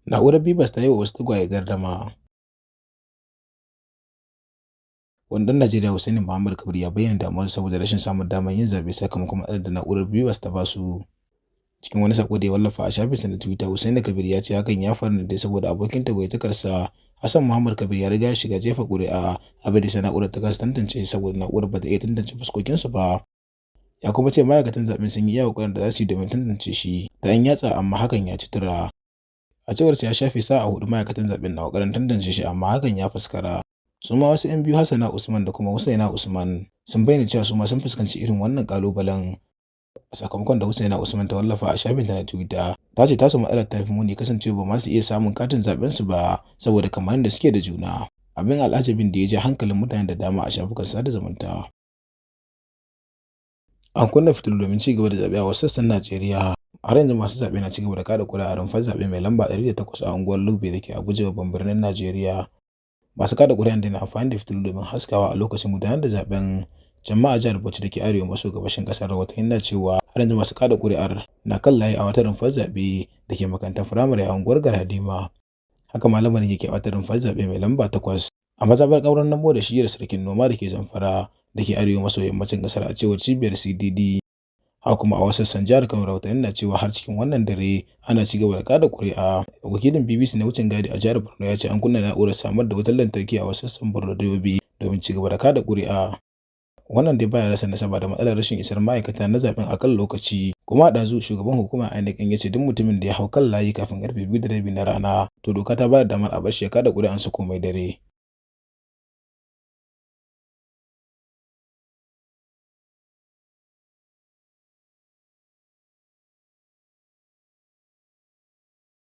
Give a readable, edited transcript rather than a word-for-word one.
Na'urar BVAS ta yi wa wasu tagwaye gardama. Wani ɗan Najeriya Hussaini Muhammad Kabir ya bayyana damuwarsa saboda rashin samun damar yin zaɓe sakamakon matsalar da na'urar BVAS ta ba su. Cikin wani sako da ya wallafa a shafinsa na Twitter, Hussaini Kabir ya ce hakan ya faru ne dai saboda abokin tagwaye-takarsa Hassan Muhammad Kabir ya riga ya shiga jefa ƙuri'a, abin da ya sa na'urar ta kasa tantance saboda na'urar ba ta iya tantance fuskokinsu ba. Ya kuma ce ma'aikatan zaɓen sun yi iya ƙoƙarin da za su yi domin tantance shi da ‘yan yatsa, amma hakan ya ci tura. A cewarsa ya shafe sa'a 4 ma'aikatan zaɓen na ƙoƙarin tantance shi, amma hakan ya faskara. Su ma wasu 'yan biyu, Hassana Usman da kuma Husaina Usman, sun bayyana cewa su ma sun fuskanci irin wannan ƙalubalen. A sakamakon da Husaina Usman ta wallafa a shafinta na Twitter, ta ce tasu matsalar ta fi muni kasancewa ba ma su iya samun katin zaɓensu ba saboda kamarin da suke da juna. Abin al'ajabin da ya ja hankalin mutane da dama a shafukan sada zumunta. An kunna fitilu domin ci gaba da zaɓe a wasu sassan Najeriya. Har yanzu masu zaɓe na ci gaba da kada ƙuri'a a rumfar zaɓe mai lamba 108 a unguwar Lugbe da ke Abuja, babban birnin Najeriya. Masu kada ƙuri'an na amfani da fitilu domin haskawa a lokacin gudanar da zaɓen. Jama'a jihar Bauchi da ke arewa maso gabashin ƙasar rahotanni na cewa har yanzu masu kada ƙuri'ar na kan layi a wata rumfar zaɓe da ke makarantar firamare a unguwar Galadima. Haka ma lamarin yake a wata rumfar zaɓe mai lamba 8 a mazaɓar ƙauren Namo da shiyar Sarkin Noma da ke Zamfara da ke arewa maso yammacin ƙasar, a cewar cibiyar CDD. Haka kuma a wasu sassan jihar Kano rahotanni na cewa har cikin wannan dare ana ci gaba da kada ƙuri'a. Wakilin BBC na wucin gadi a jihar Borno ya ce an kunna na'urar samar da wutar lantarki a wasu sassan Borno da Yobe domin ci gaba da kada ƙuri'a. Wannan dai baya rasa nasaba da matsalar rashin isar ma'aikata na zaɓen a kan lokaci. Kuma a ɗazu shugaban hukumar INEC ya ce duk mutumin da ya hau kan layi kafin ƙarfe 2:30 na rana to doka ta ba da damar a bar shi ya kada ƙuri'ansa komai dare.